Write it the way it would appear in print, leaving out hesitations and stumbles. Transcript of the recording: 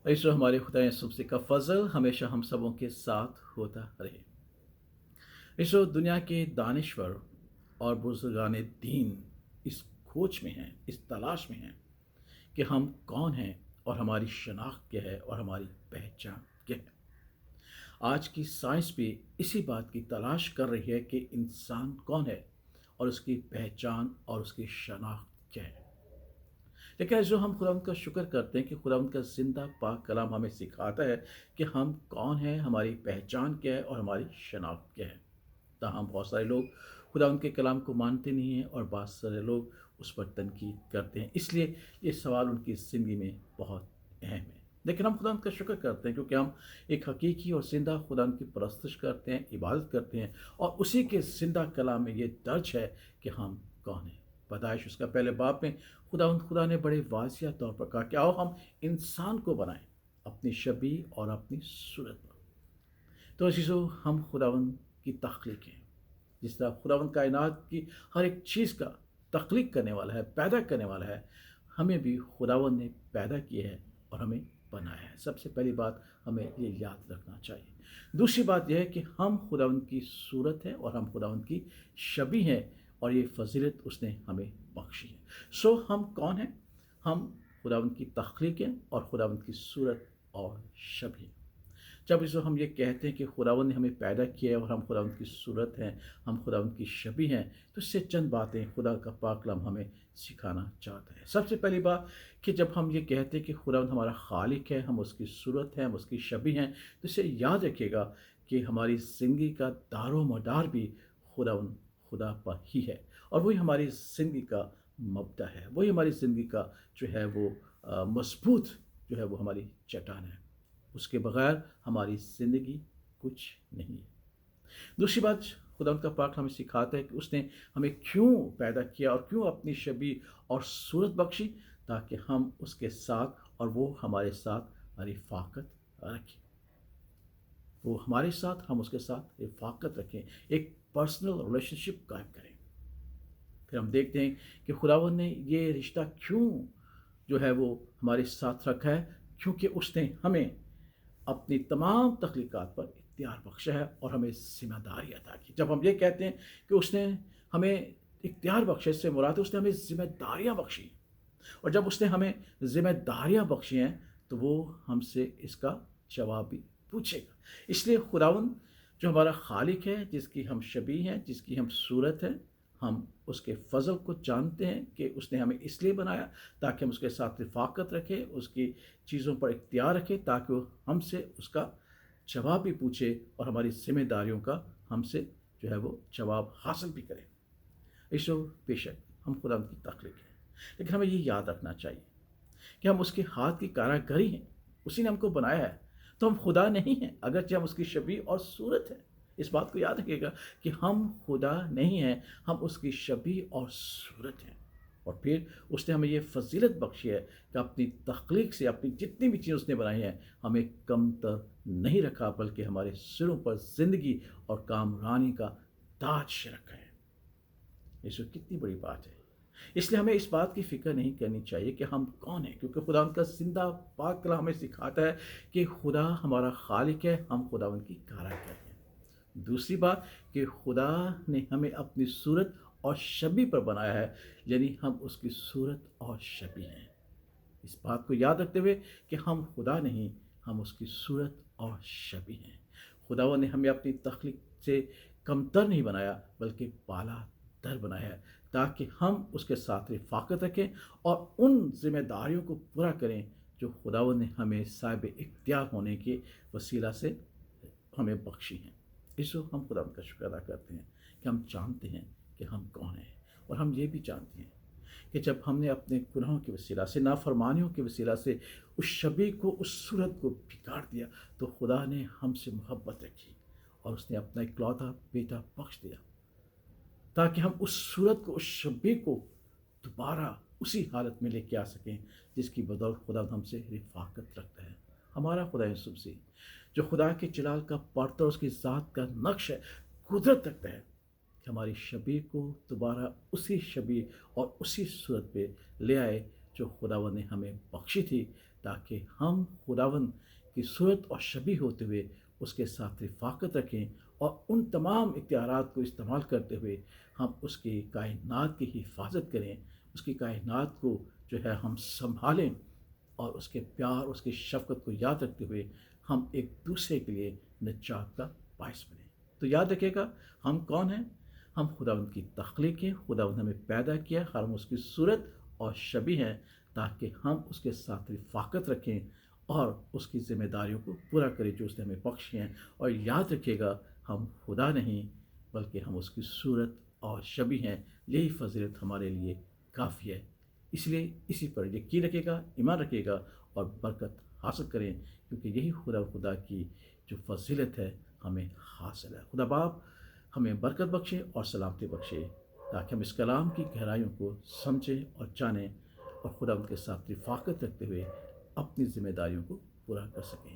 ऐसो हमारे खुदा यसुमसीह का फ़ज़ल हमेशा हम सबों के साथ होता रहे। ऐसो दुनिया के दानिश्वर और बुज़ुर्गान दीन इस खोज में हैं, इस तलाश में हैं कि हम कौन हैं और हमारी शनाख्त क्या है और हमारी पहचान क्या है। आज की साइंस भी इसी बात की तलाश कर रही है कि इंसान कौन है और उसकी पहचान और उसकी शनाख्त क्या है। लेकिन जो हम खुदा का शुक्र करते हैं कि खुदा का ज़िंदा पाक कलाम हमें सिखाता है कि हम कौन हैं, हमारी पहचान क्या है और हमारी शनाख्त क्या है। ताहम बहुत सारे लोग खुदा उनके कलाम को मानते नहीं हैं और बहुत सारे लोग उस पर तनकीद करते हैं। इसलिए ये सवाल उनकी ज़िंदगी में बहुत अहम है। लेकिन हम खुदा का शुक्र करते हैं क्योंकि हम एक हकीकी और ज़िंदा खुदा की परस्तिश करते हैं, इबादत करते हैं और उसी के ज़िंदा कलाम में ये दर्ज है कि हम कौन हैं। पैदाइश उसका पहले बाप में खुदा ने बड़े वाज़िया तौर पर कहा कि आओ हम इंसान को बनाएं अपनी शबी और अपनी सूरत पर। तो अजीज़ों, हम खुदावंद की तख्लीक हैं। जिस तरह खुदावंद कायनात की हर एक चीज़ का तख्लीक करने वाला है, पैदा करने वाला है, हमें भी खुदावंद ने पैदा किया है और हमें बनाया है। सबसे पहली बात हमें ये याद रखना चाहिए। दूसरी बात यह है कि हम खुदावंद की सूरत हैं और हम खुदावंद की शबी हैं और ये फ़ज़ीलत उसने हमें बख्शी है। सो हम कौन हैं? हम खुदावंद की तख्लीक हैं और खुदावंद की सूरत और शबी हैं। जब इस हम ये कहते हैं कि खुदावंद ने हमें पैदा किया है और हम खुदावंद की सूरत हैं, हम खुदावंद की शबी हैं, तो इससे चंद बातें खुदा का पाक कलाम हमें सिखाना चाहता है। सबसे पहली बात कि जब हम ये कहते हैं कि खुदावंद हमारा खालिक है, हम उसकी सूरत हैं, हम उसकी शबी हैं, तो इसे याद रखिएगा कि हमारी ज़िंदगी का दारोमदार भी खुदावंद खुदा पर ही है और वही हमारी ज़िंदगी का मबदा है, वही हमारी ज़िंदगी का जो है वो मज़बूत जो है वो हमारी चट्टान है। उसके बगैर हमारी ज़िंदगी कुछ नहीं है। दूसरी बात, खुदा का पाक हमें सिखाता है कि उसने हमें क्यों पैदा किया और क्यों अपनी शबी और सूरत बख्शी, ताकि हम उसके साथ और वो हमारे साथ रिफ़ाक़त रखें। वो हमारे साथ, हम उसके साथ रिफ़ाक़त रखें, एक पर्सनल रिलेशनशिप कायम करें। फिर हम देखते हैं कि खुदावंद ने ये रिश्ता क्यों जो है वो हमारे साथ रखा है, क्योंकि उसने हमें अपनी तमाम तख्लीक़ात पर इख्तियार बख्शा है और हमें ज़िम्मेदारी अता की। जब हम ये कहते हैं कि उसने हमें इख्तियार बख्शे, इससे मुराद है उसने हमें ज़िम्मेदारियाँ बख्शी और जब उसने हमें ज़िम्मेदारियाँ बख्शी हैं, तो वो हमसे इसका जवाब भी पूछेगा। इसलिए खुदावंद जो हमारा खालिक है, जिसकी हम शबी हैं, जिसकी हम सूरत हैं, हम उसके फ़ज़ल को जानते हैं कि उसने हमें इसलिए बनाया ताकि हम उसके साथ रिफ़ाक़त रखें, उसकी चीज़ों पर इख्तियार रखें, ताकि वो हमसे उसका जवाब भी पूछे और हमारी ज़िम्मेदारियों का हमसे जो है वो जवाब हासिल भी करें। ईशो बेशक हम खुदा की तख्लीक हैं, लेकिन हमें ये याद रखना चाहिए कि हम उसके हाथ की कारागरी हैं, उसी ने हमको बनाया है। तो हम खुदा नहीं हैं, अगरचे हम उसकी शबी और सूरत हैं। इस बात को याद रखिएगा कि हम खुदा नहीं हैं, हम उसकी शबी और सूरत हैं। और फिर उसने हमें ये फ़ज़ीलत बख्शी है कि अपनी तख्लीक से, अपनी जितनी भी चीज़ें उसने बनाई हैं, हमें कमतर नहीं रखा, बल्कि हमारे सिरों पर ज़िंदगी और कामरानी का ताज रखा है। ये कितनी बड़ी बात है। इसलिए हमें इस बात की फ़िक्र नहीं करनी चाहिए कि हम कौन हैं, क्योंकि खुदा उनका ज़िंदा पाक कलाम हमें सिखाता है कि खुदा हमारा खालिक है, हम खुदावंद की कारागर हैं। दूसरी बात कि खुदा ने हमें अपनी सूरत और शबी पर बनाया है, यानी हम उसकी सूरत और शबी हैं। इस बात को याद रखते हुए कि हम खुदा नहीं, हम उसकी सूरत और शबी हैं। खुदावंद ने हमें अपनी तख्लीक से कमतर नहीं बनाया, बल्कि बाला दर बनाया है, ताकि हम उसके साथ रिफ़ाक़त रखें और उन ज़िम्मेदारियों को पूरा करें जो खुदावंद ने हमें साहिब इख्तियार होने के वसीला से हमें बख्शी हैं। इसो हम खुदावंद का शुक्र अदा करते हैं कि हम जानते हैं कि हम कौन हैं और हम ये भी जानते हैं कि जब हमने अपने गुनाहों के वसीला से, नाफरमानियों के वसीला से उस शबी को, उस सूरत को बिगाड़ दिया, तो खुदा ने हमसे मोहब्बत रखी और उसने अपना इकलौता बेटा बख्श दिया, ताकि हम उस सूरत को, उस शबी को दोबारा उसी हालत में लेके आ सकें जिसकी बदौलत खुदा हमसे रिफ़ाक़त रखता है। हमारा खुदा यूसुफ से जो खुदा के जलाल का पर्दा, उसकी ज़ात का नक्श है, कुदरत रखता है कि हमारी शबी को दोबारा उसी शबी और उसी सूरत पे ले आए जो खुदावंद ने हमें बख्शी थी, ताकि हम खुदावंद की सूरत और शबीह होते हुए उसके साथ रफ़ाक़त रखें और उन तमाम इख्तियारात को इस्तेमाल करते हुए हम उसकी कायनात की हिफाजत करें, उसकी कायनात को जो है हम सँभालें और उसके प्यार, उसकी शफ़क़त को याद रखते हुए हम एक दूसरे के लिए निजात का बाइस बनें। तो याद रखिएगा, हम कौन हैं? हम खुदावंद की तख्लीक हैं, खुदावंद ने हमें पैदा किया, हम उसकी सूरत और शबीह हैं, ताकि हम उसके साथ रफ़ाक़त रखें और उसकी ज़िम्मेदारियों को पूरा करें जो उसने हमें बख्शी हैं। और याद रखिएगा, हम खुदा नहीं बल्कि हम उसकी सूरत और शबीह हैं। यही फ़ज़ीलत हमारे लिए काफ़ी है। इसलिए इसी पर यकीन रखिएगा, ईमान रखिएगा और बरकत हासिल करें, क्योंकि यही खुदा की जो फ़ज़ीलत है हमें हासिल है। खुदा बाप हमें बरकत बख्शे और सलामती बख्शे, ताकि हम इस कलाम की गहराइयों को समझें और जानें और खुदा के साथ रफ़ाक़त रखते हुए अपनी ज़िम्मेदारियों को पूरा कर सकें।